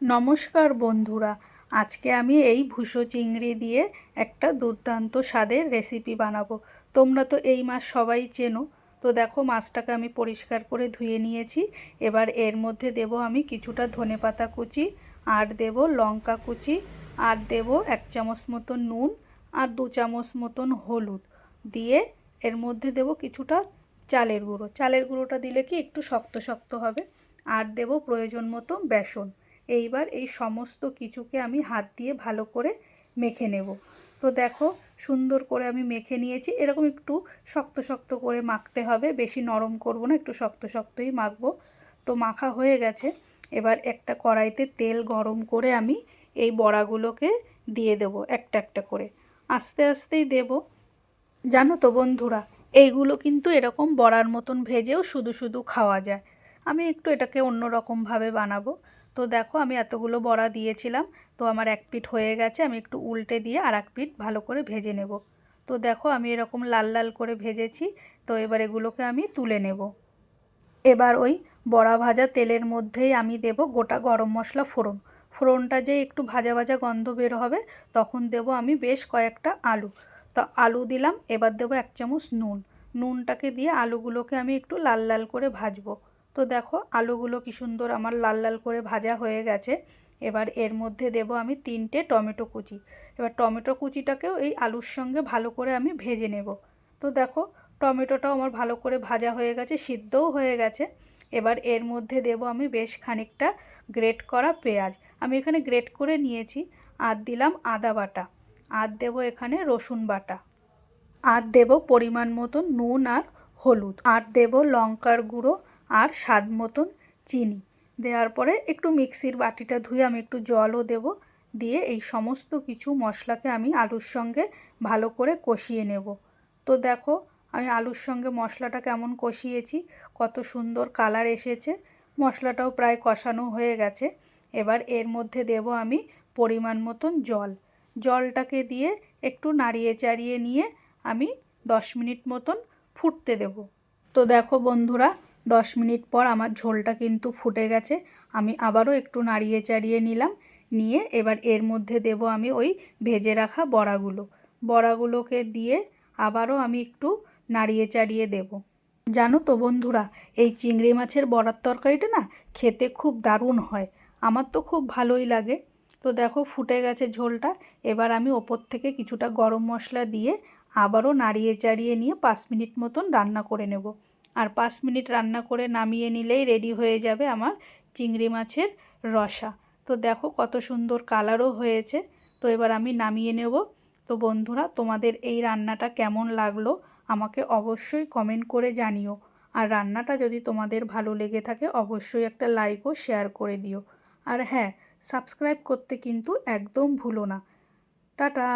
নমস্কার বন্ধুরা, আজকে আমি এই ভুসো চিংড়ি দিয়ে একটা দুর্দান্ত স্বাদের রেসিপি বানাবো। তোমরা তো এই মাছ সবাই চেনো। তো দেখো, মাছটাকে আমি পরিষ্কার করে ধুয়ে নিয়েছি। এবার এর মধ্যে দেব আমি কিছুটা ধনেপাতা কুচি, আর দেব লঙ্কা কুচি, আর দেব 1 চামচ মতন নুন, আর 2 চামচ মতন হলুদ দিয়ে এর মধ্যে দেব কিছুটা চালের গুঁড়ো। চালের গুঁড়োটা দিলে কি একটু শক্ত শক্ত হবে। আর দেব প্রয়োজন মতো বেসন। এইবার এই সমস্ত কিছুকে আমি হাত দিয়ে ভালো করে মেখে নেব। তো দেখো, সুন্দর করে আমি মেখে নিয়েছি। এরকম একটু শক্ত শক্ত করে মাখতে হবে, বেশি নরম করব না, একটু শক্ত শক্তই মাখবো। তো মাখা হয়ে গেছে। এবার একটা কড়াইতে তেল গরম করে আমি এই বড়াগুলোকে দিয়ে দেবো একটা একটা করে, আস্তে আস্তেই দেব। জানো তো বন্ধুরা, এইগুলো কিন্তু এরকম বড়ার মতন ভেজেও শুধু শুধু খাওয়া যায়। আমি একটু এটাকে অন্য রকমভাবে বানাবো। তো দেখো, আমি এতগুলো বড়া দিয়েছিলাম। তো আমার এক পিঠ হয়ে গেছে, আমি একটু উল্টে দিয়ে আর এক পিঠ ভালো করে ভেজে নেব। তো দেখো, আমি এরকম লাল লাল করে ভেজেছি। তো এবার এগুলোকে আমি তুলে নেব। এবার ওই বড়া ভাজা তেলের মধ্যেই আমি দেব গোটা গরম মশলা ফোড়ন। ফোড়নটা যে একটু ভাজা ভাজা গন্ধ বের হবে, তখন দেব আমি বেশ কয়েকটা আলু। তো আলু দিলাম। এবার দেবো 1 চামচ নুন। নুনটাকে দিয়ে আলুগুলোকে আমি একটু লাল লাল করে ভাজবো। তো দেখো, আলুগুলো কি সুন্দর আমার লাল লাল করে ভাজা হয়ে গেছে। এবার এর মধ্যে দেব আমি 3টে টমেটো কুচি। এবার টমেটো কুচিটাকেও এই আলুর সঙ্গে ভালো করে আমি ভেজে নেব। তো দেখো, টমেটোটাও আমার ভালো করে ভাজা হয়ে গেছে, সিদ্ধও হয়ে গেছে। এবার এর মধ্যে দেব আমি বেশ খানিকটা গ্রেট করা পেঁয়াজ। আমি এখানে গ্রেট করে নিয়েছি। আর দিলাম আদা বাটা। আর দেব এখানে রসুন বাটা। আর দেব পরিমাণ মতন নুন আর হলুদ। আর দেব লঙ্কার গুঁড়ো আর স্বাদ মতন চিনি। দেওয়ার পরে একটু মিক্সির বাটিটা ধুয়ে আমি একটু জলও দেব। দিয়ে এই সমস্ত কিছু মশলাকে আমি আলুর সঙ্গে ভালো করে কষিয়ে নেব। তো দেখো, আমি আলুর সঙ্গে মশলাটা কেমন কষিয়েছি, কত সুন্দর কালার এসেছে। মশলাটাও প্রায় কষানো হয়ে গেছে। এবার এর মধ্যে দেব আমি পরিমাণ মতন জল। জলটাকে দিয়ে একটু নাড়িয়ে চাড়িয়ে নিয়ে আমি 10 মিনিট মতন ফুটতে দেব। তো দেখো বন্ধুরা, 10 মিনিট পর আমার ঝোলটা কিন্তু ফুটে গেছে। আমি আবারও একটু নাড়িয়ে চাড়িয়ে নিলাম। নিয়ে এবার এর মধ্যে দেব আমি ওই ভেজে রাখা বড়াগুলো। বড়াগুলোকে দিয়ে আবারও আমি একটু নাড়িয়ে চাড়িয়ে দেব। জানো তো বন্ধুরা, এই চিংড়ি মাছের বড়ার তরকারিটা না খেতে খুব দারুণ হয়। আমার তো খুব ভালোই লাগে। তো দেখো, ফুটে গেছে ঝোলটা। এবার আমি ওপর থেকে কিছুটা গরম মশলা দিয়ে আবারও নাড়িয়ে চাড়িয়ে নিয়ে 5 মিনিট মতন রান্না করে নেব। আর 5 মিনিট রান্না করে নামিয়ে নিলেই রেডি হয়ে যাবে আমার চিংড়ি মাছের রসা। তো দেখো, কত সুন্দর কালারও হয়েছে। তো এবার আমি নামিয়ে নেব। তো বন্ধুরা, তোমাদের এই রান্নাটা কেমন লাগলো আমাকে অবশ্যই কমেন্ট করে জানিও। আর রান্নাটা যদি তোমাদের ভালো লেগে থাকে, অবশ্যই একটা লাইক ও শেয়ার করে দিও। আর হ্যাঁ, সাবস্ক্রাইব করতে কিন্তু একদম ভুলো না। টাটা।